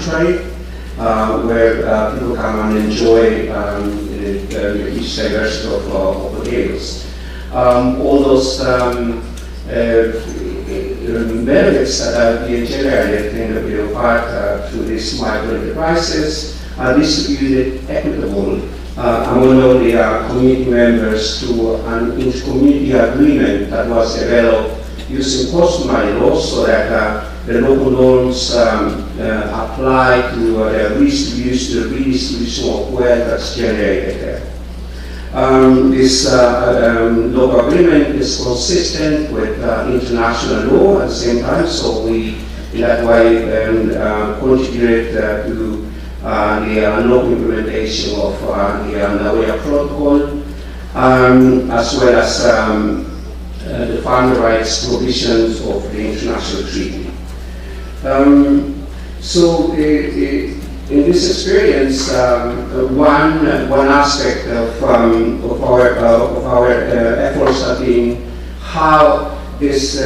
sanctuary, where people come and enjoy the rich diversity of potatoes. All those benefits that are being generated in the potato park through these micro enterprises are distributed equitably among all the community members through an intercommunity agreement that was developed using customary laws so that the local norms apply to the redistribution of wealth that's generated there. This local agreement is consistent with international law at the same time, so we in that way contributed to the local implementation of the Nagoya Protocol, as well as the farmer rights provisions of the international treaty. In this experience, one aspect of our efforts have been how this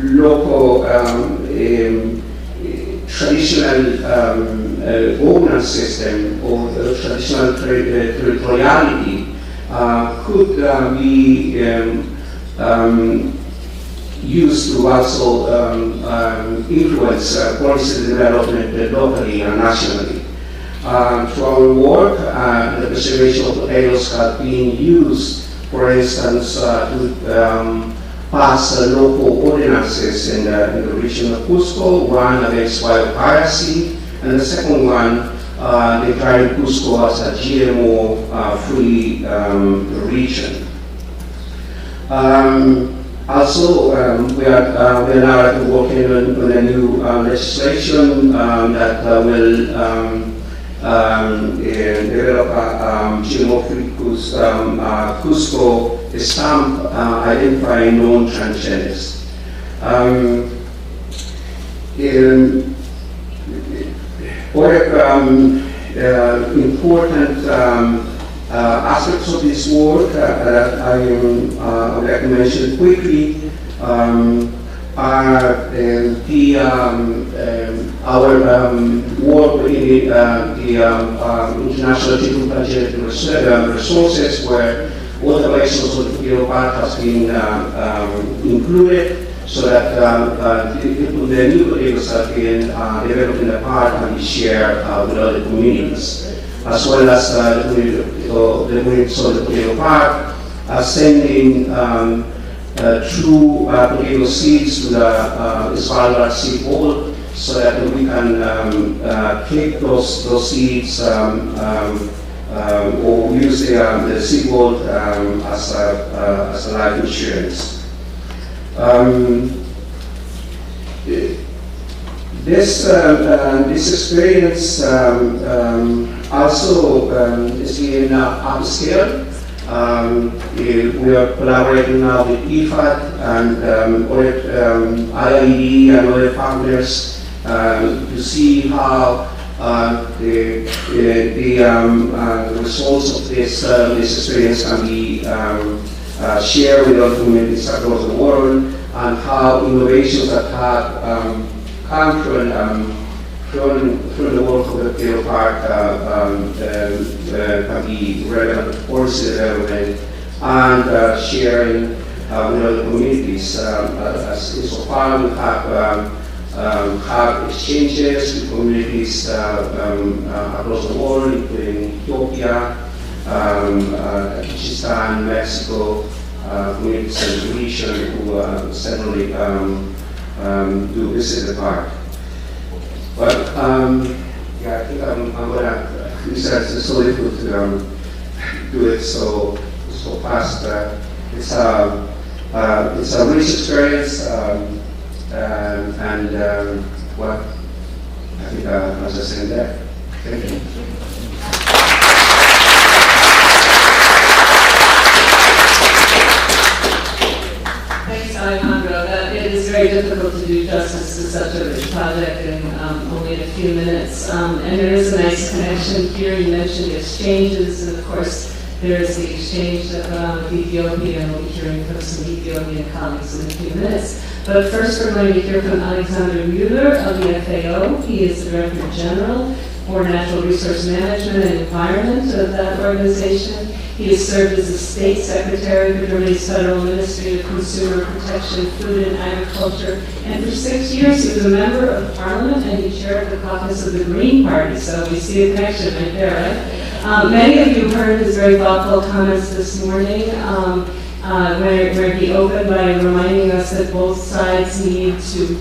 local traditional governance system or traditional territoriality could be used to also influence policy development locally and nationally. Through our work, the preservation of potatoes has been used, for instance, to pass local ordinances in the region of Cusco, one against biopiracy, and the second one declaring Cusco as a GMO-free region. Also, we are now working on a new legislation that will develop a GMO-free Cusco stamp identifying known transgenics. Other important aspects of this work that I would like to mention quickly are our work within the International Institute of Genetic Resources, where all the collections of the potato park has been included, so that the new potatoes have been developed in the park and be shared with other communities, as well as the communities of the potato park sending true potato seeds to the Svalbard seed vault, so that we can keep those seeds or use the seed vault as a life insurance. This experience also is being upscaled. We are collaborating now with IFAD and other IIED and other partners to see how the results of this experience can be shared with other communities across the world, and how innovations that have come from the work of the potato park can be relevant to policy development and sharing with other communities. So far, we have exchanges with communities across the world, including Ethiopia, Tajikistan, Mexico, communities in the region who certainly do visit the park. But yeah, I think I'm gonna research the solitude to do it so fast. It's a rich experience, and well, I think I'll just end there. Thank you. It is very difficult to do justice to such a rich project in only a few minutes. And there is a nice connection here. You mentioned exchanges, and of course, There is the exchange that went on with Ethiopia, and we'll be hearing from some Ethiopian colleagues in a few minutes. But first we're going to hear from Alexander Mueller of the FAO. He is the Director General for Natural Resource Management and Environment of that organization. He has served as the State Secretary for Germany's Federal Ministry of Consumer Protection, Food and Agriculture, and for 6 years he was a member of Parliament and he chaired the caucus of the Green Party, so we see a connection right there, right? Many of you heard his very thoughtful comments this morning, where he opened by reminding us that both sides need to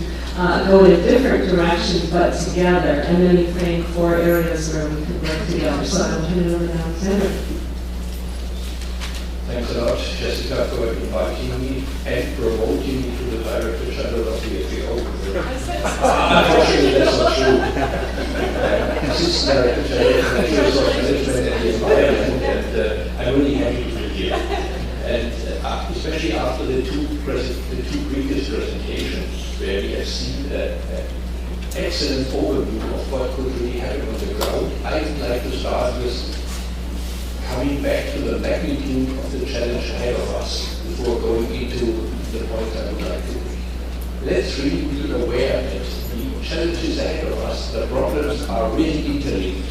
go in a different direction but together, and then he framed 4 areas where we could work together. So I'll turn it over to Alexander. Thanks a lot, Jessica, for inviting me and promoting me to the Director General of the FAO. Unfortunately, that's not true. Assistant Director General of Natural Resource Management and the Environment, and I'm really happy to be here. And especially after the two previous presentations, where we have seen an excellent overview of what could really happen on the ground, I'd like to start with coming back to the magnitude of the challenge ahead of us before going into the point I would like to make. Let's really be aware that the challenges ahead of us, the problems are really interlinked.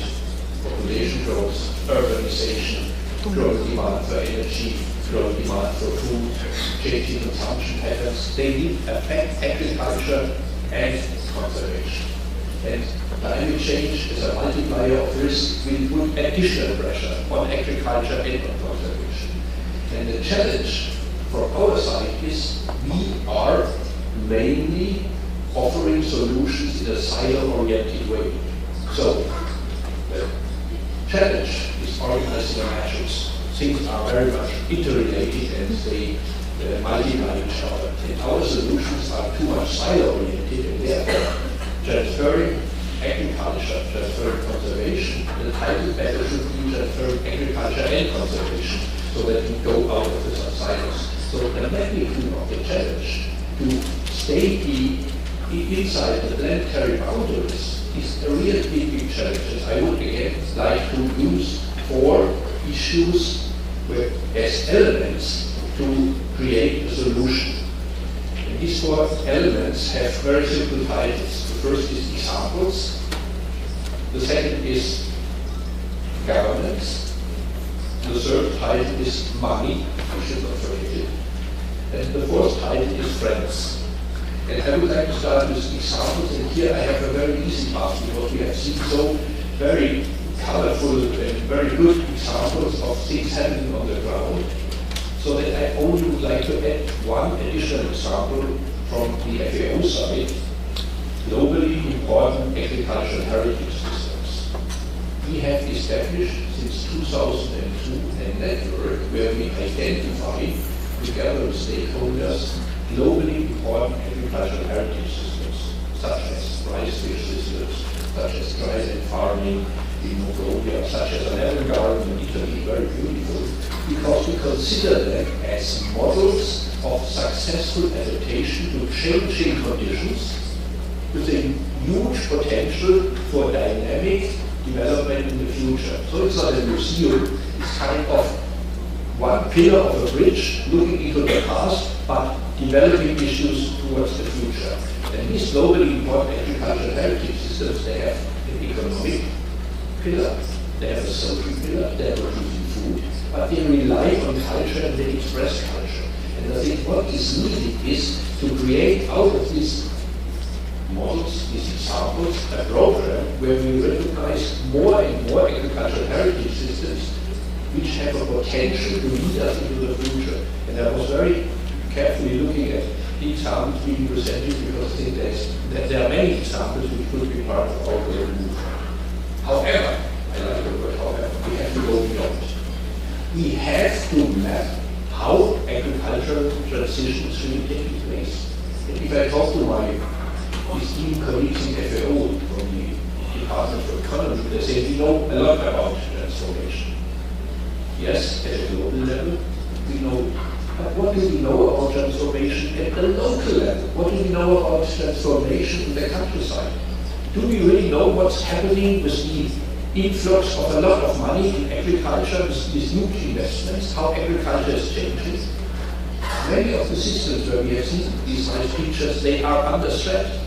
Population growth, urbanization, growing demand for energy, growing demand for food, changing consumption patterns, they will affect agriculture and conservation. And climate change is a multiplier of risk, will put additional pressure on agriculture and on conservation. And the challenge from our side is we are mainly offering solutions in a silo-oriented way. So the challenge is organizing actions. Things are very much interrelated and they multiply each other. And our solutions are too much silo-oriented and therefore transferring agriculture, transferring conservation. The title better should be transferring agriculture and conservation so that we go out of the silos. So the magnitude of the challenge to stay inside the planetary boundaries is a real big challenge. I would again like to use 4 issues as elements to create a solution. And these 4 elements have very simple titles. The first is examples, the second is governance, the third title is money, we should not forget it, and the 4th title is friends. And I would like to start with examples, and here I have a very easy task because we have seen so very colorful and very good examples of things happening on the ground, so that I only would like to add one additional example from the FAO side. Globally important agricultural heritage systems. We have established since 2002 a network where we identify, together with stakeholders, globally important agricultural heritage systems, such as rice fish systems, such as dry-land farming in Mongolia, such as an apple garden in Italy, very beautiful, because we consider them as models of successful adaptation to changing conditions, with a huge potential for dynamic development in the future. So it's not a museum, it's kind of one pillar of a bridge looking into the past, but developing issues towards the future. And these globally important agricultural heritage systems, they have an economic pillar, they have a social pillar, they are producing food, but they rely on culture and they express culture. And I think what is needed is to create out of these models, these examples, a program where we recognize more and more agricultural heritage systems which have a potential to lead us into the future. And I was very carefully looking at the examples being presented because I think that there are many examples which could be part of our global movement. However, I like the word however, we have to go beyond. We have to map how agricultural transitions really taking place. And if I talk to my esteemed colleagues in FAO from the Department for Economy, they say we know a lot about transformation. Yes, at a global level, we know. But what do we know about transformation at the local level? What do we know about transformation in the countryside? Do we really know what's happening with the influx of a lot of money in agriculture, with huge investments, how agriculture is changing. Many of the systems where we have seen these nice pictures, they are under threat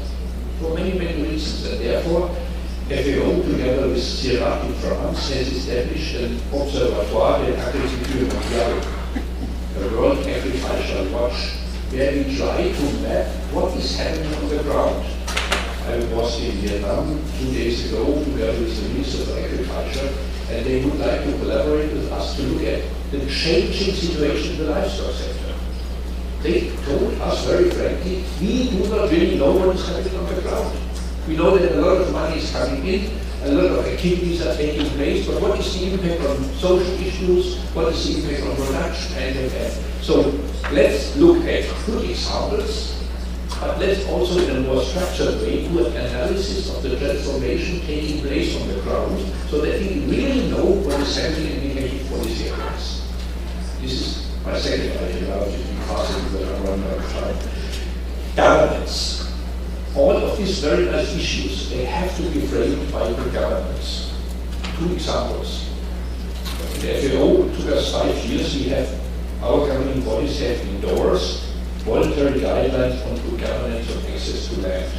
for many, many reasons, and therefore FAO, together with CIRAC in France, has established an Observatoire de l'Agriculture Mondiale, a World Agricultural Watch, where we try to map what is happening on the ground. I was in Vietnam 2 days ago together with the Minister of Agriculture, and they would like to collaborate with us to look at the changing situation in the livestock sector. They told us very frankly, we do not really know what is happening on the ground. We know that a lot of money is coming in, a lot of activities are taking place, but what is the impact on social issues, what is the impact on production, and so let's look at good examples, but let's also in a more structured way do an analysis of the transformation taking place on the ground so that we really know what is happening in the agricultural policy areas. This is my second idea, now to be passing that I'm running out of time. Governance. All of these very nice issues, they have to be framed by the governments. 2 examples. In the FAO, it took us 5 years. We have, our governing bodies have endorsed voluntary guidelines on good governance of access to land.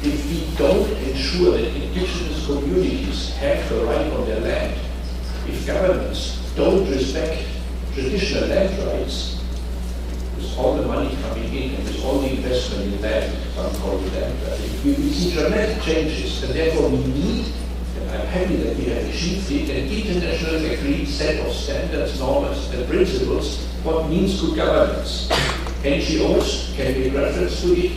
If we don't ensure that indigenous communities have the right on their land, if governments don't respect traditional land rights, with all the money coming in and with all the investment in land, some call it land, we see dramatic changes, and therefore we need, and I'm happy that we have achieved it, an internationally agreed set of standards, norms, and principles, what means good governance. NGOs can be reference to it,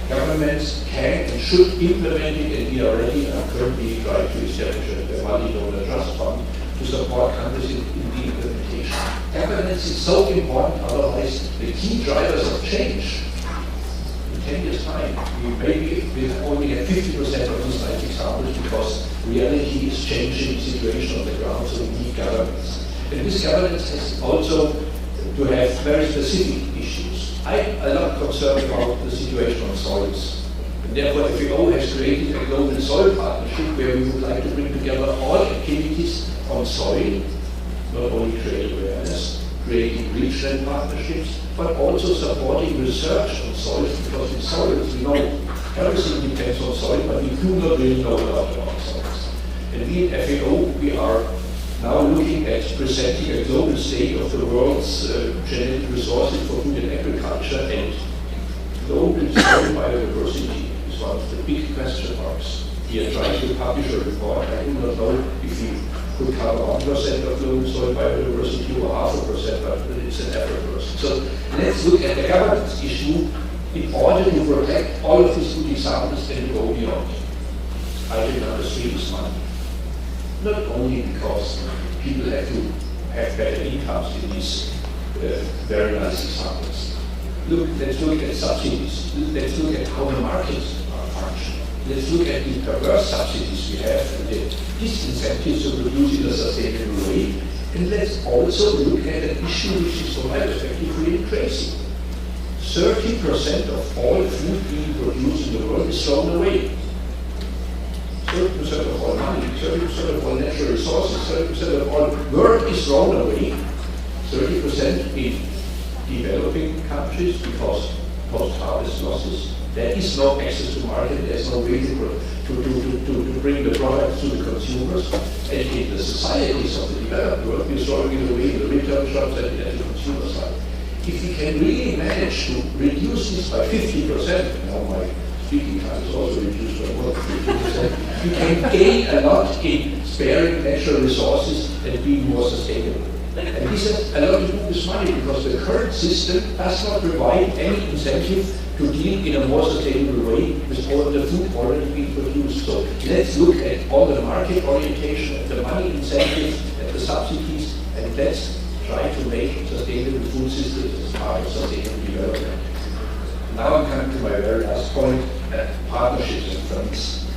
governments can and should implement it, and we are already currently trying to establish a multi-donor trust fund to support countries in the implementation. Governance is so important, otherwise the key drivers of change in 10 years' time, we maybe will only have 50% of these nice examples because reality is changing the situation on the ground, so we need governance. And this governance has also to have very specific issues. I'm a lot concerned about the situation on soils. And therefore, FAO has created a global soil partnership where we would like to bring together all activities on soil, not only create awareness, creating regional partnerships, but also supporting research on soils, because in soils we know everything depends on soil, but we do not really know a lot about soils. And we at FAO, we are now looking at presenting a global state of the world's genetic resources for food and agriculture, and global soil biodiversity is one of the big question marks. We are trying to publish a report. I do not know if we could cover 1% of global soil biodiversity or 0.5%, but it's an effort. So let's look at the governance issue in order to protect all of these good examples and go beyond. Item number 3 is money. Not only because people have to have better incomes in these very nice examples. Let's look at subsidies. Let's look at how the markets are functioning. Let's look at the perverse subsidies we have and the disincentives to produce in a sustainable way. And let's also look at an issue which is, from my perspective, really crazy. 30% of all food being produced in the world is thrown away. 30% of all money, 30% of all natural resources, 30% of all work is thrown away, 30% in developing countries because post-harvest losses. There is no access to market, there is no way to bring the products to the consumers. And in the societies of the developed world, we're throwing it away in the retail shops and at the consumer side. If we can really manage to reduce this by 50%, now my speaking time is also reduced by more than 50%, we can gain a lot in sparing natural resources and being more sustainable. And this has a lot to do with money, because the current system does not provide any incentive to deal in a more sustainable way with all the food already being produced. So let's look at all the market orientation, at the money incentives, at the subsidies, and let's try to make sustainable food systems as part of sustainable development. Now I'm coming to my very last point, partnerships and friends.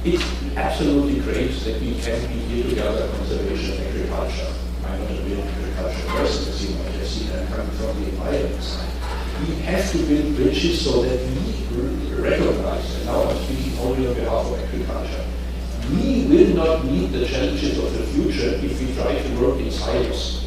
It's absolutely great that we can be here together, conservation and agriculture. I'm not a real agricultural person, as you might have seen, I'm coming from the environment side. We have to build bridges so that we recognize, and now I'm speaking only on behalf of agriculture, we will not meet the challenges of the future if we try to work in silos.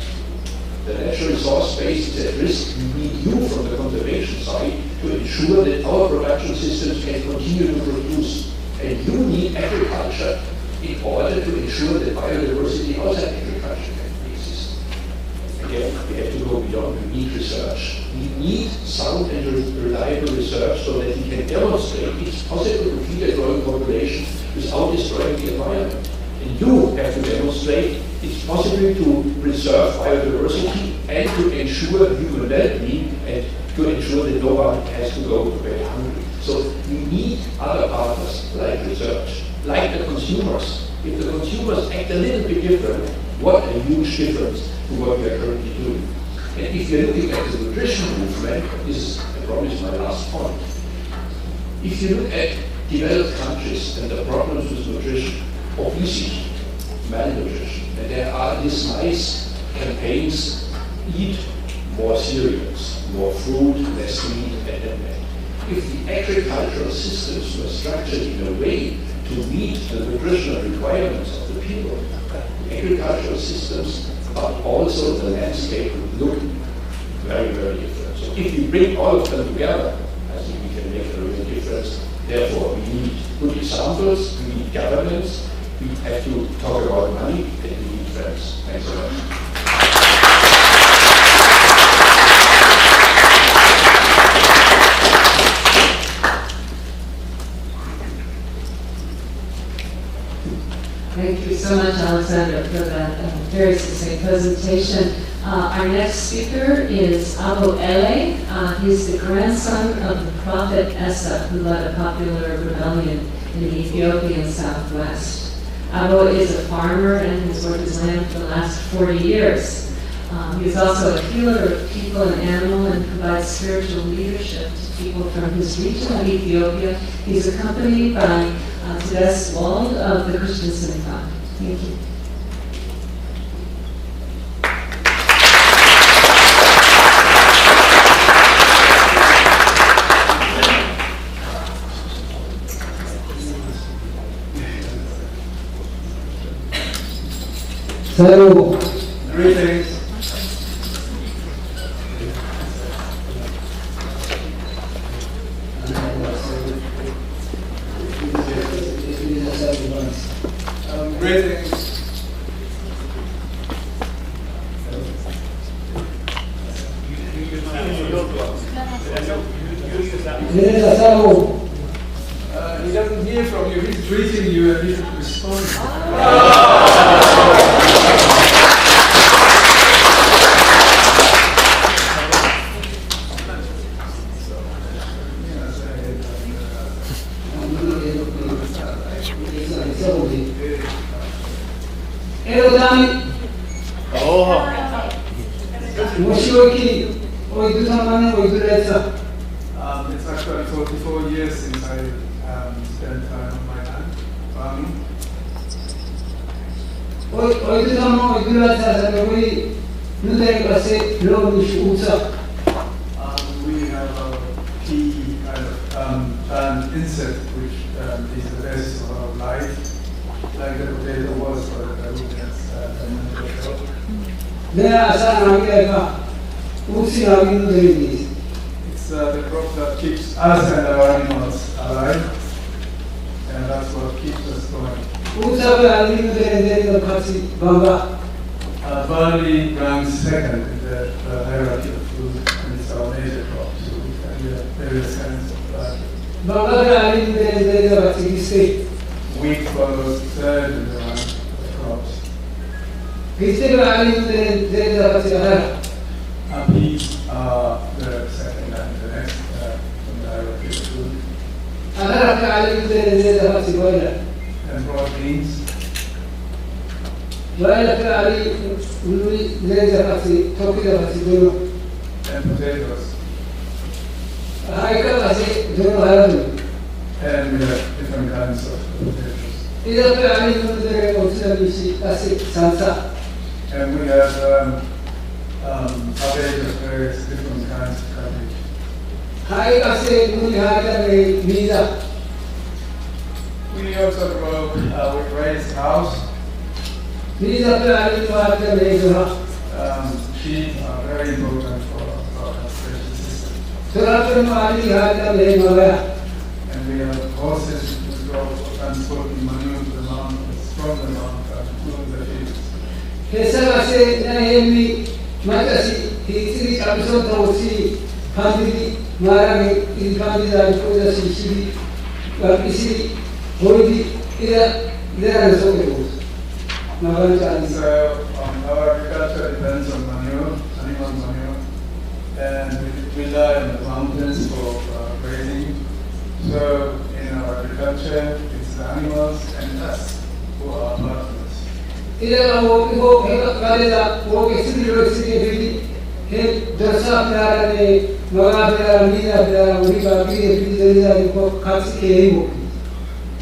The natural resource base is at risk. We need you from the conservation side to ensure that our production systems can continue to produce. And you need agriculture in order to ensure that biodiversity outside agriculture can exist. Again, we have to go beyond. We need research. We need sound and reliable research so that we can demonstrate it's possible to feed a growing population without destroying the environment. And you have to demonstrate it's possible to preserve biodiversity and to ensure human well-being and to ensure that no one has to go to bed hungry. So we need other partners like research, like the consumers. If the consumers act a little bit different, what a huge difference to what we are currently doing. And if you're looking at the nutrition movement, this is, I promise, my last point. If you look at developed countries and the problems with nutrition, obesity, malnutrition, and there are these nice campaigns, eat more cereals, more fruit, less meat, and that. If the agricultural systems were structured in a way to meet the nutritional requirements of the people, the agricultural systems, but also the landscape would look very, very different. So if you bring all of them together, I think we can make a real difference. Therefore, we need good examples, we need governance, we have to talk about money, and we need friends. Thanks so much. Thank you so much, Alexander, for that very succinct presentation. Our next speaker is Abu Ele. He's the grandson of the prophet Esa, who led a popular rebellion in the Ethiopian southwest. Abu is a farmer and has worked his land for the last 40 years. He's also a healer of people and animal and provides spiritual leadership to people from his region of Ethiopia. He's accompanied by Tedeschi Wald of the Christian Synagogue. Thank you. So, greetings. Greetings. He doesn't hear from you, he's treating you and he's responding. It's actually 44 years since I spent time on my land farming. We have a key kind of plant insect which is the basis of our life, like the potato was for the Peruvians a minute ago. It's the crop that keeps us and our animals alive, and that's what keeps us going. Barley ranks second in the hierarchy of food, and it's our major crop, so we can get various kinds of barley. Wheat follows third in the rank of crops. Peas are the second and the next in the hierarchy of food. And broad beans. And potatoes. And we have different kinds of potatoes. And we have potatoes, various different kinds of cabbage. We We also grow, we raise cows. These are the animals. Sheep are very important for our conservation system. And we have horses which go for transporting manure to the mountains, from the mountains to the fields. So our agriculture depends on manure, animal manure, and we rely on the mountains for grazing. So in our agriculture, it's the animals and us who are partners.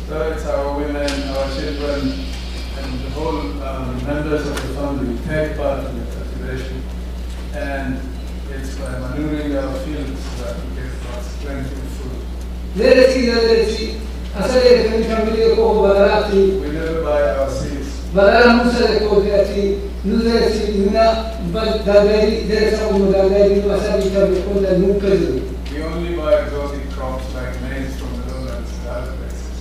So it's our women, our children, and the whole members of the family take part in the cultivation. And it's by manuring our fields that we get plenty of food. We never buy our seeds. We only buy exotic crops like maize from the lowlands and other places.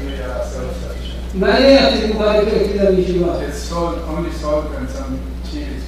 We are self-sufficient. It's salt, only salt and some cheese.